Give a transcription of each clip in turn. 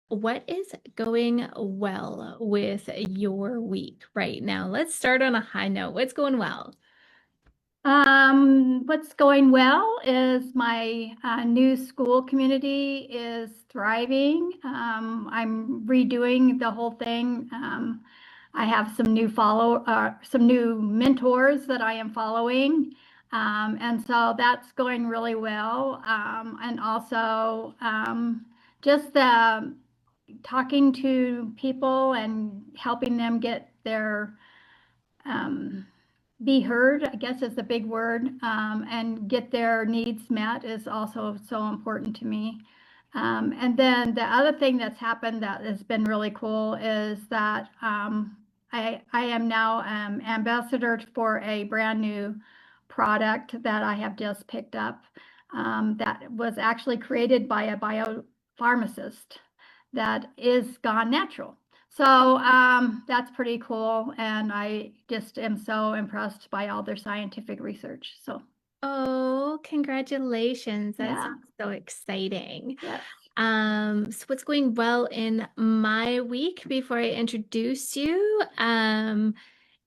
What is going well with your week right now? Let's start on a high note. What's going well? What's going well is my new school community is thriving. I'm redoing the whole thing. I have some new mentors that I am following, and so that's going really well. And also just talking to people and helping them get their um, be heard, I guess is the big word, and get their needs met is also so important to me. And then the other thing that's happened that has been really cool is that I am now ambassador for a brand new product that I have just picked up that was actually created by a biopharmacist that is gone natural. So that's pretty cool. And I just am so impressed by all their scientific research. So Oh, congratulations. That yeah, sounds so exciting. yes. So what's going well in my week before I introduce you?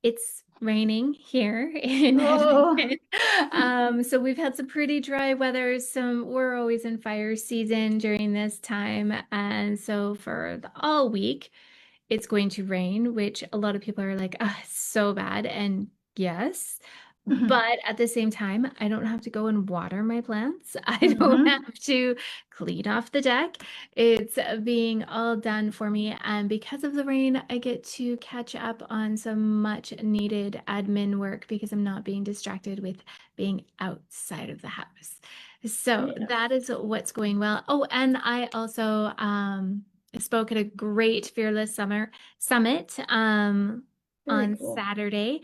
It's raining here in Oh, Edmonton. So we've had some pretty dry weather. We're always in fire season during this time. And so for the all week, it's going to rain, which a lot of people are like, oh, it's so bad. And yes, but at the same time, I don't have to go and water my plants. I don't hmm. have to clean off the deck. It's being all done for me. And because of the rain, I get to catch up on some much needed admin work because I'm not being distracted with being outside of the house. So Yes, that is what's going well. Oh, and I also spoke at a great Fearless Summer Summit very on cool. Saturday.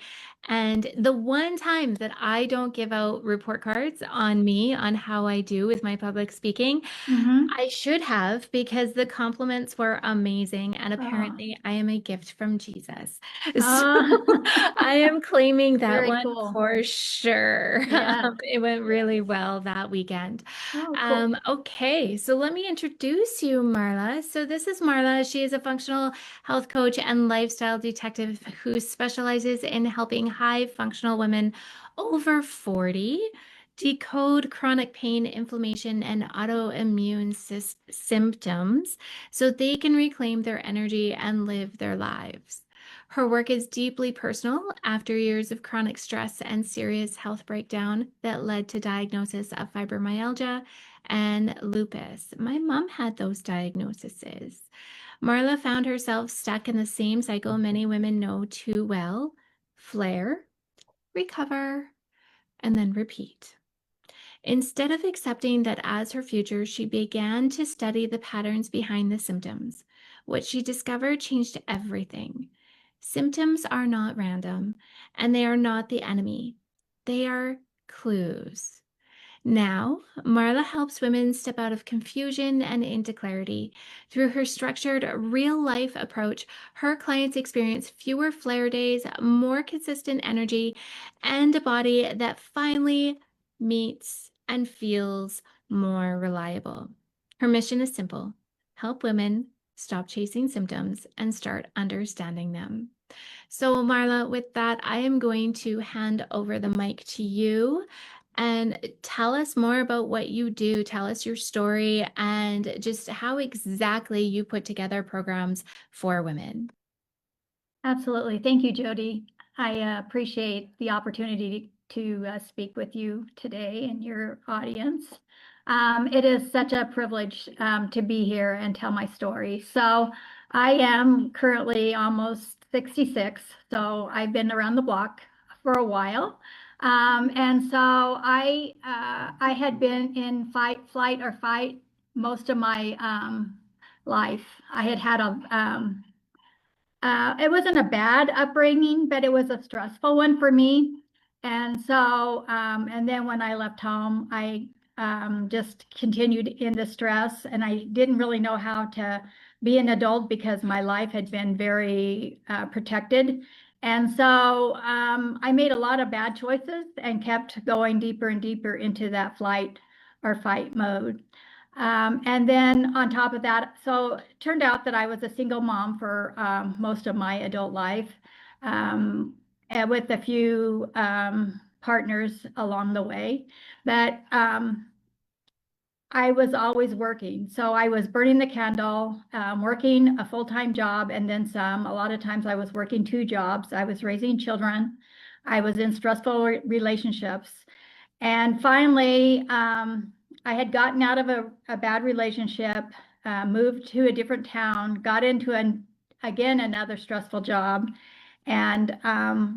And the one time that I don't give out report cards on me on how I do with my public speaking, Hmm. I should have because the compliments were amazing. And Oh, apparently, I am a gift from Jesus. So uh, I am claiming that very one cool. for sure. Yes, It went yes. really well that weekend. Oh, cool. Okay, so let me introduce you, Marla. So, this is Marla. She is a functional health coach and lifestyle detective who specializes in helping high functional women over 40 decode chronic pain, inflammation, and autoimmune symptoms so they can reclaim their energy and live their lives. Her work is deeply personal after years of chronic stress and serious health breakdown that led to diagnosis of fibromyalgia and lupus. My mom had those diagnoses. Marla found herself stuck in the same cycle many women know too well: flare, recover, and then repeat. Instead of accepting that as her future, she began to study the patterns behind the symptoms. What she discovered changed everything. Symptoms are not random, and they are not the enemy. They are clues. Now, Marla helps women step out of confusion and into clarity. Through her structured, real life approach, her clients experience fewer flare days, more consistent energy, and a body that finally meets and feels more reliable. Her mission is simple: help women stop chasing symptoms and start understanding them. So, Marla, with that, I am going to hand over the mic to you and tell us more about what you do. Tell us your story and just how exactly you put together programs for women. Absolutely. Thank you, Jody. I appreciate the opportunity to speak with you today and your audience. It is such a privilege to be here and tell my story. So, I am currently almost 66, so I've been around the block for a while. And so I had been in fight, flight, or fight most of my life. I had had it wasn't a bad upbringing, but it was a stressful one for me. And so, and then when I left home, I just continued in the stress, and I didn't really know how to be an adult because my life had been very protected. And so I made a lot of bad choices and kept going deeper and deeper into that flight or fight mode. And then on top of that, so it turned out that I was a single mom for most of my adult life, and with a few partners along the way. But I was always working. So I was burning the candle, working a full-time job and then some. A lot of times I was working two jobs. I was raising children. I was in stressful relationships. And finally, I had gotten out of a bad relationship, moved to a different town, got into again another stressful job. And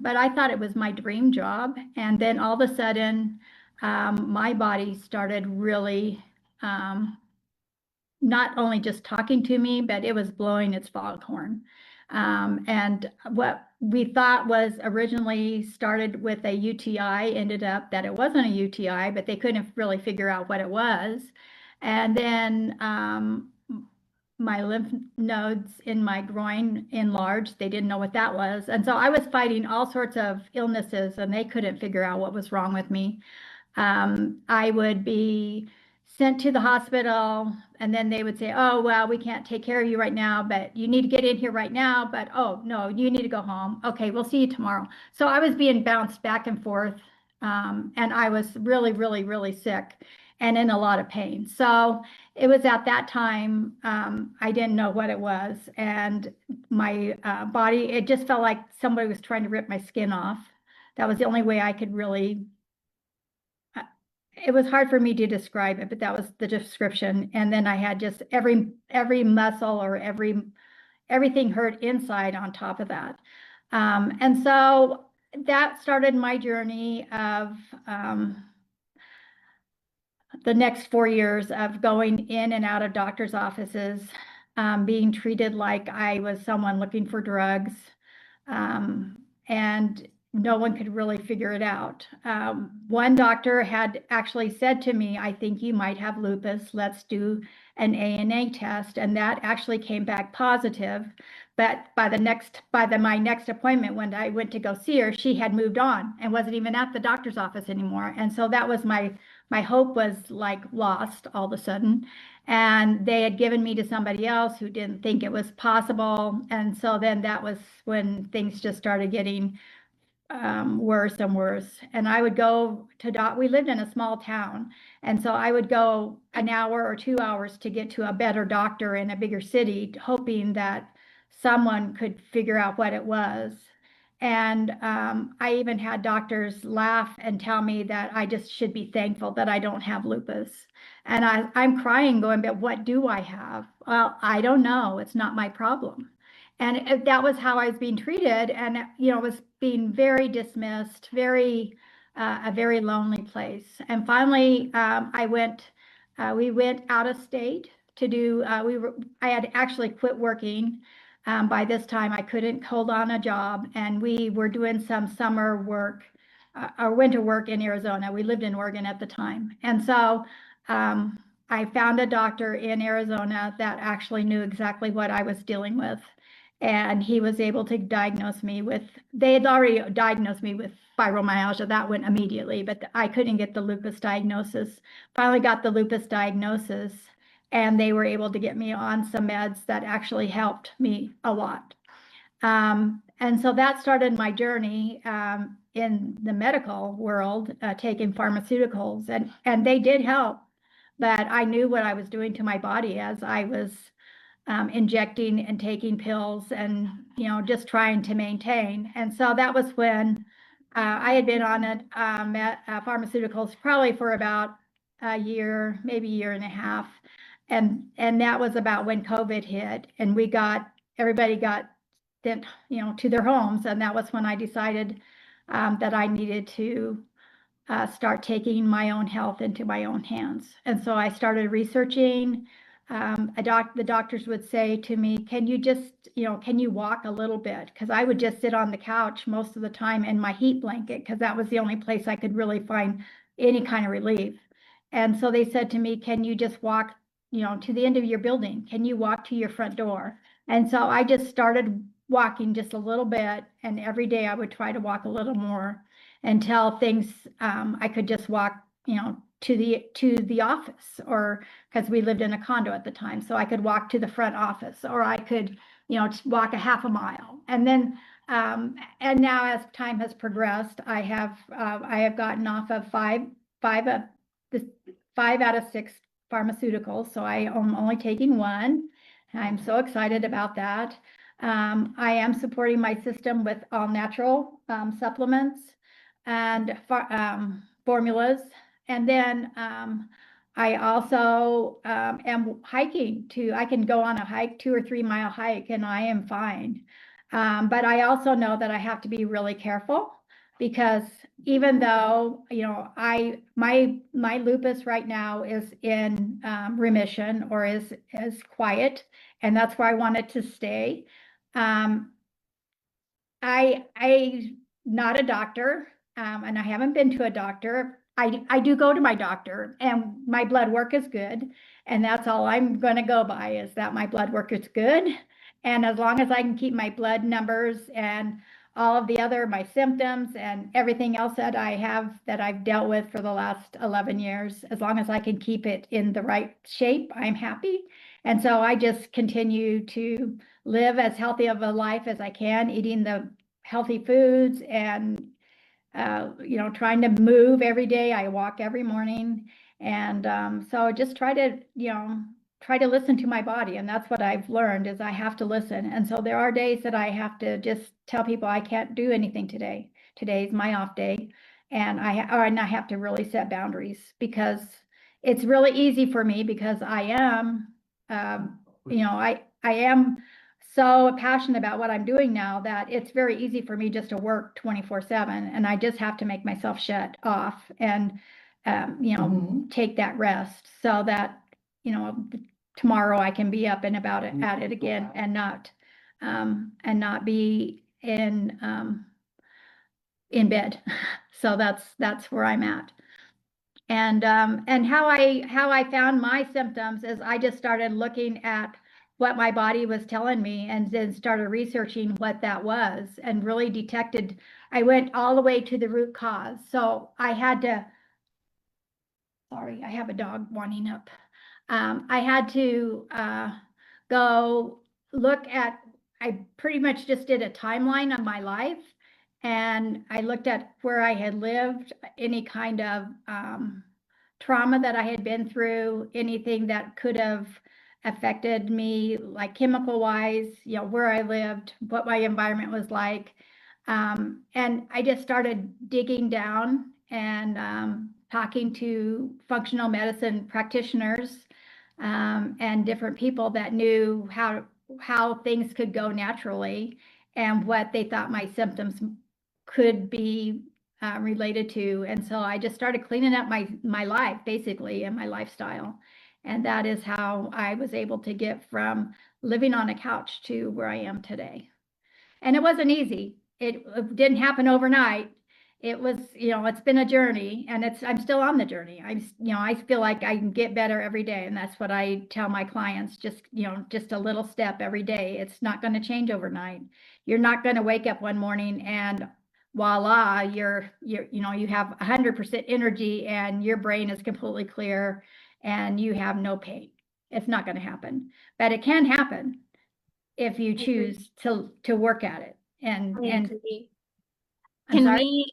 but I thought it was my dream job. And then all of a sudden, my body started really not only just talking to me, but it was blowing its foghorn. And what we thought was originally started with a UTI ended up that it wasn't a UTI, but they couldn't really figure out what it was. And then my lymph nodes in my groin enlarged. They didn't know what that was. And so I was fighting all sorts of illnesses, and they couldn't figure out what was wrong with me. I would be sent to the hospital, and then they would say, oh, well, we can't take care of you right now, but you need to get in here right now. But oh, no, you need to go home. Okay, we'll see you tomorrow. So I was being bounced back and forth, and I was really, really, really sick and in a lot of pain. So it was at that time, I didn't know what it was. And my body, it just felt like somebody was trying to rip my skin off. That was the only way I could really it was hard for me to describe it, but that was the description. And then I had just every muscle or everything hurt inside on top of that. And so that started my journey of the next 4 years of going in and out of doctor's offices, being treated like I was someone looking for drugs. And no one could really figure it out. One doctor had actually said to me, I think you might have lupus. Let's do an ANA test. And that actually came back positive. But by my next appointment, when I went to go see her, she had moved on and wasn't even at the doctor's office anymore. And so that was my hope was like lost all of a sudden. And they had given me to somebody else who didn't think it was possible. And so then that was when things just started getting worse and worse. And I would go to we lived in a small town. And so I would go an hour or 2 hours to get to a better doctor in a bigger city, hoping that someone could figure out what it was. And I even had doctors laugh and tell me that I just should be thankful that I don't have lupus. And I'm crying going, but what do I have? Well, I don't know. It's not my problem. And that was how I was being treated. And, you know, was being very dismissed, a very lonely place. And finally, we went out of state to do, I had actually quit working. By this time, I couldn't hold on a job, and we were doing some summer work or winter work in Arizona. We lived in Oregon at the time. And so I found a doctor in Arizona that actually knew exactly what I was dealing with. And he was able to diagnose me they had already diagnosed me with fibromyalgia. That went immediately, but I couldn't get the lupus diagnosis. Finally got the lupus diagnosis, and they were able to get me on some meds that actually helped me a lot. And so that started my journey in the medical world, taking pharmaceuticals, and they did help, but I knew what I was doing to my body as I was injecting and taking pills and, you know, just trying to maintain. And so that was when I had been on pharmaceuticals probably for about a year, maybe a year and a half. And that was about when COVID hit, and everybody got sent, you know, to their homes. And that was when I decided that I needed to start taking my own health into my own hands. And so I started researching. The doctors would say to me, can you just, you know, can you walk a little bit? Because I would just sit on the couch most of the time in my heat blanket, because that was the only place I could really find any kind of relief. And so they said to me, can you just walk, you know, to the end of your building? Can you walk to your front door? And so I just started walking just a little bit. And every day I would try to walk a little more until things, I could just walk, you know, to the office, or because we lived in a condo at the time, so I could walk to the front office, or I could, walk a half a mile. And then and now as time has progressed, I have gotten off of five of the 5 out of 6 pharmaceuticals, so I am only taking one. I'm so excited about that. I am supporting my system with all natural supplements and formulas. And then I also am hiking I can go on a hike, 2 or 3 mile hike, and I am fine. But I also know that I have to be really careful, because even though, my lupus right now is in remission, or is quiet, and that's where I want it to stay. Um, I not a doctor, and I haven't been to a doctor. I do go to my doctor, and my blood work is good, and that's all I'm going to go by, is that my blood work is good. And as long as I can keep my blood numbers and all of the other my symptoms and everything else that I have, that I've dealt with for the last 11 years, as long as I can keep it in the right shape, I'm happy. And so I just continue to live as healthy of a life as I can, eating the healthy foods, and trying to move every day. I walk every morning, and so just try to listen to my body. And that's what I've learned, is I have to listen. And so there are days that I have to just tell people I can't do anything today. Today's my off day, and I have to really set boundaries, because it's really easy for me, because I am I am so passionate about what I'm doing now, that it's very easy for me just to work 24/7, and I just have to make myself shut off, and take that rest, so that you know tomorrow I can be up and about it at it again, and not be in bed. So that's where I'm at. And how I found my symptoms is I just started looking at what my body was telling me, and then started researching what that was, and really detected. I went all the way to the root cause. So I had to, sorry, I have a dog wanting up. I had to go look at, I pretty much just did a timeline of my life, and I looked at where I had lived, any kind of trauma that I had been through, anything that could have affected me, like chemical wise, where I lived, what my environment was like. And I just started digging down, and talking to functional medicine practitioners, and different people that knew how things could go naturally, and what they thought my symptoms could be related to. And so I just started cleaning up my life, basically, and my lifestyle. And that is how I was able to get from living on a couch to where I am today. And it wasn't easy. It didn't happen overnight. It was, it's been a journey, and I'm still on the journey. I feel like I can get better every day. And that's what I tell my clients, just a little step every day. It's not going to change overnight. You're not going to wake up one morning and voila, you have 100% energy, and your brain is completely clear, and you have no pain. It's not going to happen, but it can happen if you choose to work at it. And I'm Can sorry.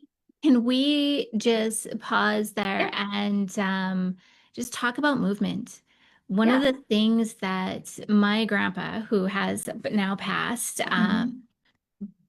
we just pause there Yeah. and just talk about movement? One of Yeah. the things that my grandpa, who has now passed,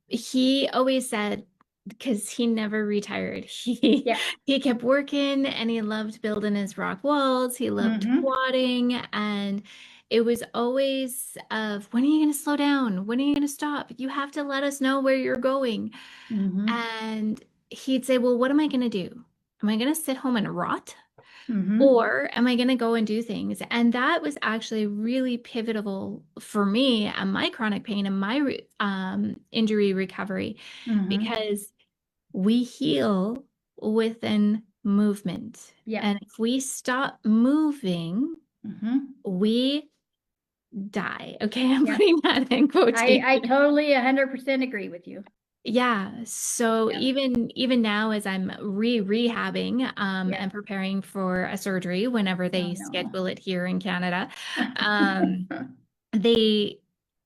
he always said, because he never retired, he Yeah. he kept working, and he loved building his rock walls. He loved squatting, and it was always of, when are you going to slow down? When are you going to stop? You have to let us know where you're going. And he'd say, well, what am I going to do? Am I going to sit home and rot? Or am I going to go and do things? And that was actually really pivotal for me and my chronic pain and my injury recovery, because we heal within movement. Yeah. And if we stop moving, we die. Okay, I'm Yeah. putting that in quotation. I totally 100% agree with you. Yeah. So Yeah. even now as I'm rehabbing Yeah. and preparing for a surgery whenever Oh they no. schedule it here in Canada, um, they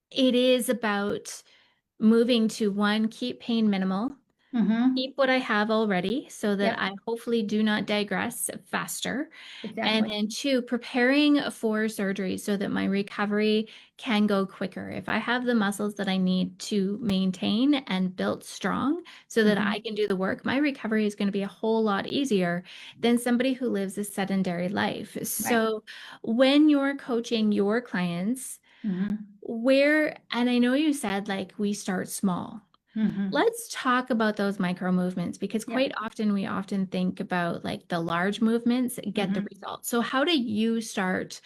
it is about moving to one, keep pain minimal, Mm-hmm. keep what I have already so that Yep. I hopefully do not digress faster. And Exactly. then two, preparing for surgery so that my recovery can go quicker. If I have the muscles that I need to maintain and build strong so that I Mm-hmm. can do the work, my recovery is going to be a whole lot easier than somebody who lives a sedentary life. Right. So when you're coaching your clients, Mm-hmm. and I know you said like we start small. Mm-hmm. Let's talk about those micro movements because Yep. quite often we often think about like the large movements get the Mm-hmm. result. So how do you start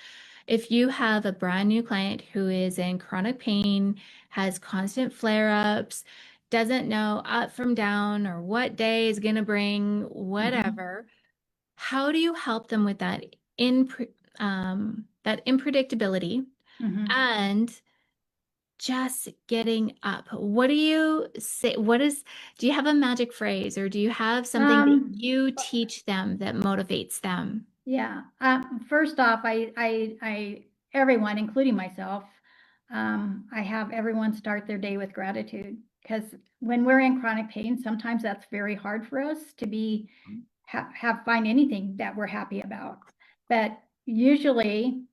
if you have a brand new client who is in chronic pain, has constant flare-ups, doesn't know up from down or what day is going to bring Mm-hmm. whatever, how do you help them with in that unpredictability Mm-hmm. and just getting up? What do you say? Do you have a magic phrase or do you have something that Um, you teach them that motivates them? yeah. First off, everyone, including myself, I have everyone start their day with gratitude because when we're in chronic pain, sometimes that's very hard for us to find anything that we're happy about. But usually,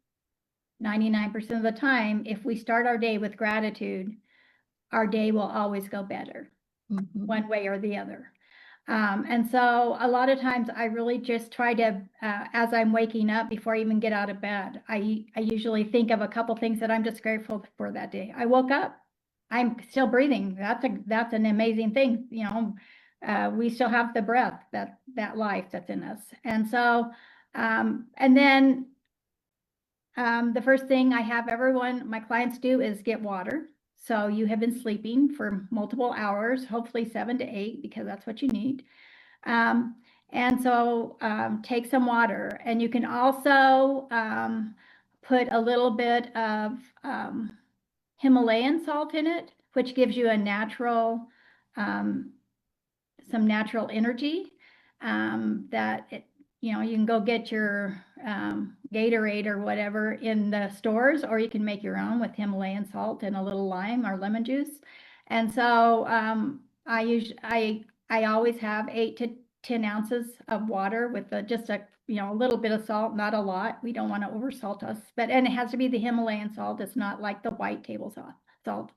99% of the time, if we start our day with gratitude, our day will always go better, Mhm. one way or the other. And so a lot of times I really just try to, as I'm waking up before I even get out of bed, I usually think of a couple things that I'm just grateful for that day. I woke up, I'm still breathing. That's an amazing thing. We still have the breath, that life that's in us. And so, and then the first thing I have my clients do is get water. So you have been sleeping for multiple hours, hopefully 7 to 8, because that's what you need. Um, and so take some water, and you can also put a little bit of Himalayan salt in it, which gives you um, some natural energy that you can go get your Gatorade or whatever in the stores, or you can make your own with Himalayan salt and a little lime or lemon juice. And so I always have 8 to 10 ounces of water with just a little bit of salt, not a lot. We don't want to oversalt us, and it has to be the Himalayan salt. It's not like the white table salt.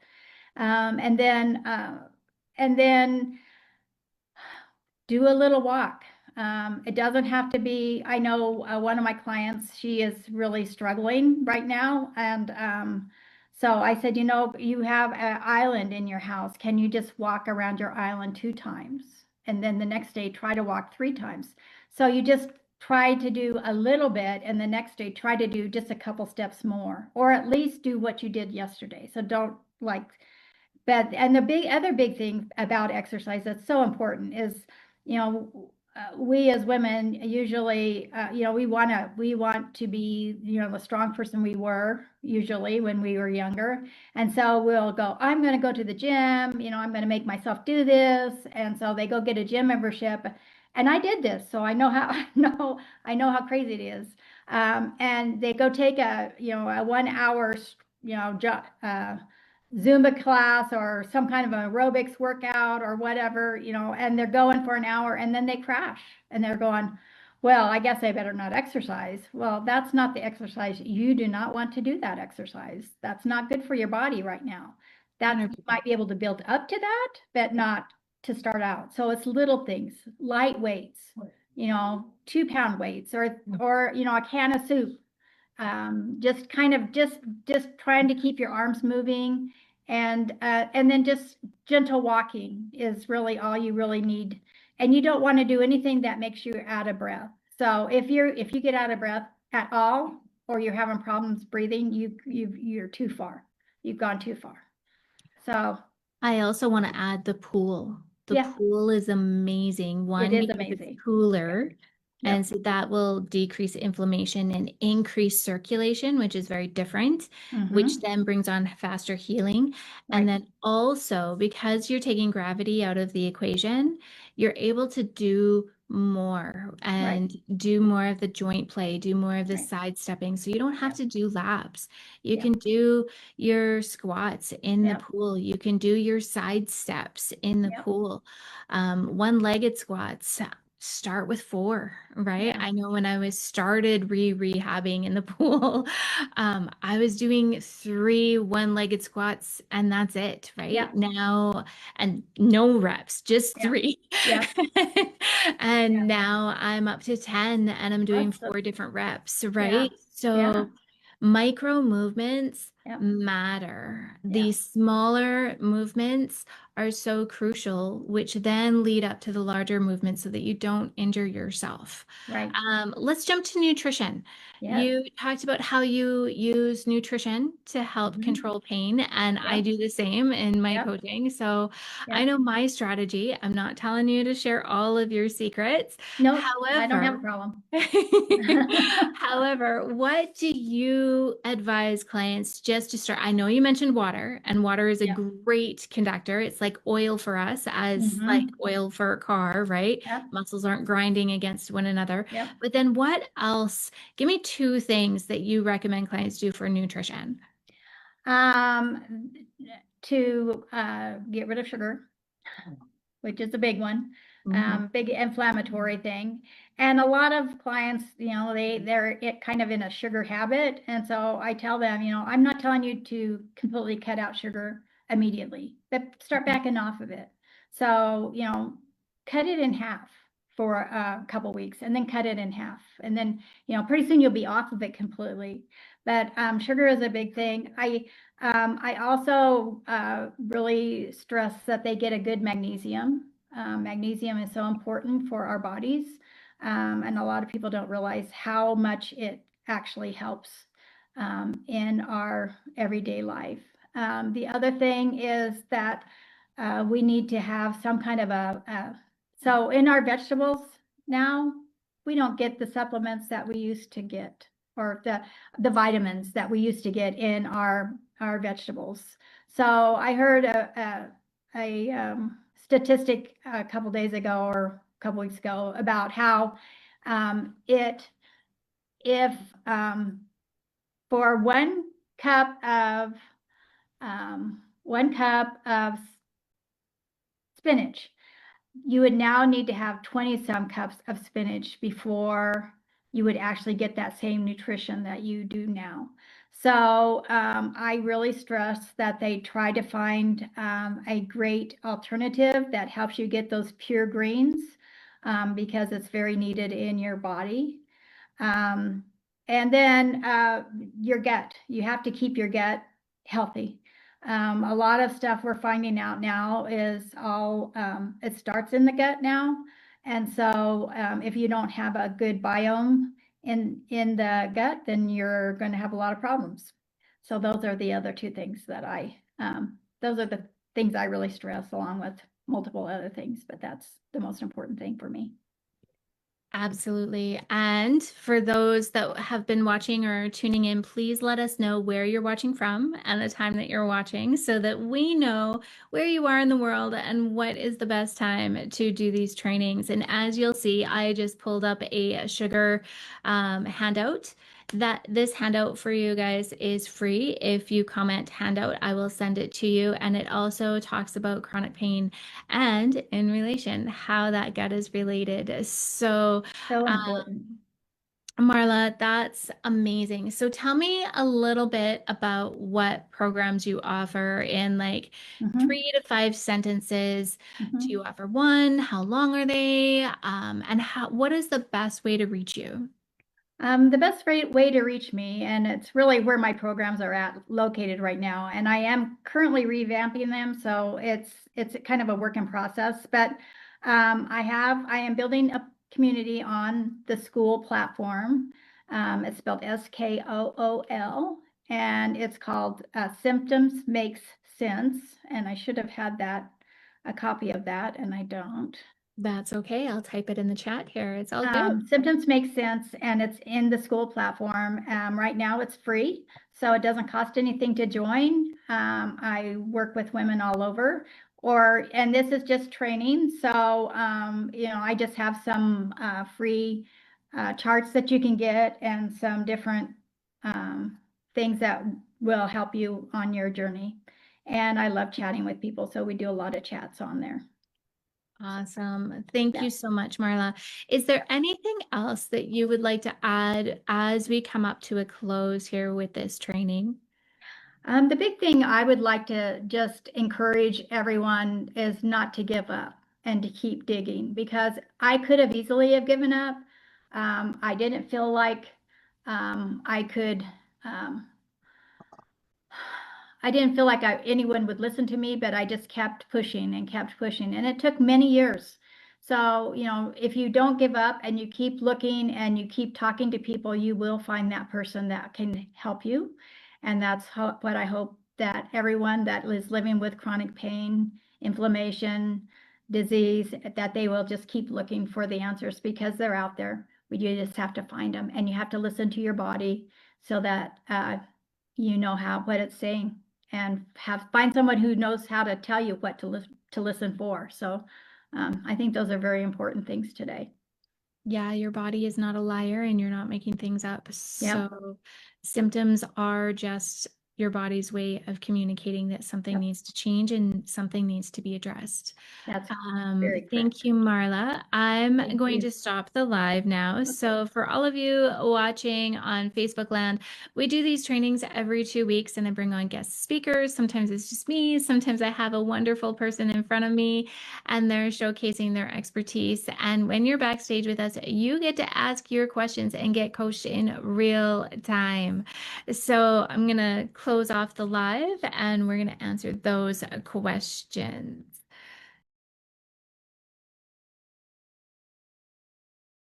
Um, and then uh, and then do a little walk. It doesn't have to be, I know one of my clients, she is really struggling right now. And so I said, you have an island in your house. Can you just walk around your island 2 times? And then the next day, try to walk 3 times. So you just try to do a little bit, and the next day, try to do just a couple steps more, or at least do what you did yesterday. So don't like and the other big thing about exercise that's so important is, we as women usually, we want to be, the strong person we were usually when we were younger. And so we'll go, I'm going to go to the gym, I'm going to make myself do this. And so they go get a gym membership. And I did this, so I know how, I know how crazy it is. And they go take a 1 hour, Zumba class or some kind of aerobics workout or whatever, and they're going for an hour and then they crash and they're going, well, I guess I better not exercise. Well, that's not the exercise. You do not want to do that exercise. That's not good for your body right now. You 100%. might be able to build up to that, but not to start out. So it's little things, light weights, 2 pound weights or, a can of soup, just kind of just trying to keep your arms moving, and then just gentle walking is really all you really need. And you don't want to do anything that makes you out of breath. So if you get out of breath at all, or you're having problems breathing, you're too far. You've gone too far. So I also want to add the pool. The yeah, pool is amazing. it One, is because it's amazing. Yeah. cooler. And so that will decrease inflammation and increase circulation, which is very different, which then brings on faster healing. And Right. then also, because you're taking gravity out of the equation, you're able to do more and do more of the joint play, do more of the Right. sidestepping. So you don't have Yeah. to do laps. You Yeah. can do your squats in the Yep. pool. You can do your side steps in the Yep. pool. One-legged squats. Start with 4, right? Yeah. I know when I was started rehabbing in the pool, I was doing 3 one-legged squats and that's it, right? Yeah. Now, and no reps, just Yeah. 3. Yeah. And now I'm up to 10 and I'm doing Awesome. 4 different reps, Yeah. right? Yeah. So micro movements Yep. matter. Yeah. These smaller movements are so crucial, which then lead up to the larger movements so that you don't injure yourself. Right. Let's jump to nutrition. Yes. You talked about how you use nutrition to help control pain, and I Yep. do the same in my Yep. coaching. So I Yep. know my strategy. I'm not telling you to share all of your secrets. Nope. I don't have a However, problem. however, what do you advise clients just to start? I know you mentioned water, and water is a Yep. great conductor. It's like oil for us, as like oil for a car, right? Yep. Muscles aren't grinding against one another. Yep. But then what else? Give me 2 things that you recommend clients do for nutrition. To get rid of sugar, which is a big one, big inflammatory thing. And a lot of clients, they're kind of in a sugar habit. And so I tell them, I'm not telling you to completely cut out sugar immediately, but start backing off of it. So, cut it in half for a couple weeks and then cut it in half. And then, pretty soon you'll be off of it completely. But sugar is a big thing. I also really stress that they get a good magnesium. Magnesium is so important for our bodies, and a lot of people don't realize how much it actually helps in our everyday life. The other thing is that we need to have some kind of so in our vegetables now, we don't get the supplements that we used to get, or the vitamins that we used to get in our vegetables. So I heard a statistic a couple days ago or a couple weeks ago about how if for 1 cup of spinach, you would now need to have 20 some cups of spinach before you would actually get that same nutrition that you do now. So I really stress that they try to find a great alternative that helps you get those pure greens, because it's very needed in your body. And then your gut, you have to keep your gut healthy. A lot of stuff we're finding out now is it starts in the gut now. And so if you don't have a good biome in the gut, then you're going to have a lot of problems. So those are the other 2 things that those are the things I really stress, along with multiple other things, but that's the most important thing for me. Absolutely. And for those that have been watching or tuning in, please let us know where you're watching from and the time that you're watching so that we know where you are in the world and what is the best time to do these trainings. And as you'll see, I just pulled up a sugar handout. This handout for you guys is free. If you comment handout, I will send it to you. And it also talks about chronic pain and in relation, how that gut is related. So, So important. Marla, that's amazing. So tell me a little bit about what programs you offer in like 3 to 5 sentences. Do you offer one? How long are they? And what is the best way to reach you? The best way to reach me, and it's really where my programs are located right now, and I am currently revamping them, so it's kind of a work in process. But I am building a community on the school platform. It's spelled SKOOL, and it's called Symptoms Makes Sense. And I should have had a copy of that, and I don't. That's okay. I'll type it in the chat here. It's all good. Symptoms Make Sense, and it's in the school platform. Right now it's free, so it doesn't cost anything to join. I work with women all over, and this is just training. So, I just have some free charts that you can get and some different um, things that will help you on your journey. And I love chatting with people, so we do a lot of chats on there. Awesome. Thank Yeah. you so much, Marla. Is there anything else that you would like to add as we come up to a close here with this training? The big thing I would like to just encourage everyone is not to give up and to keep digging, because I could have easily have given up. I didn't feel like I could um, I didn't feel like anyone would listen to me, but I just kept pushing and kept pushing. And it took many years. So, if you don't give up and you keep looking and you keep talking to people, you will find that person that can help you. And that's what I hope that everyone that is living with chronic pain, inflammation, disease, that they will just keep looking for the answers, because they're out there. You just have to find them, and you have to listen to your body so that you know what it's saying, and find someone who knows how to tell you what to listen for. So I think those are very important things today. Yeah, your body is not a liar and you're not making things up. Yep, So symptoms are just your body's way of communicating that something yep, needs to change and something needs to be addressed. that's very Thank correct. you, Marla. I'm Thank going you. to stop the live now. Okay, So, for all of you watching on Facebook land, we do these trainings every 2 weeks and I bring on guest speakers. Sometimes it's just me, sometimes I have a wonderful person in front of me and they're showcasing their expertise. And when you're backstage with us, you get to ask your questions and get coached in real time. So, I'm going to close off the live and we're going to answer those questions.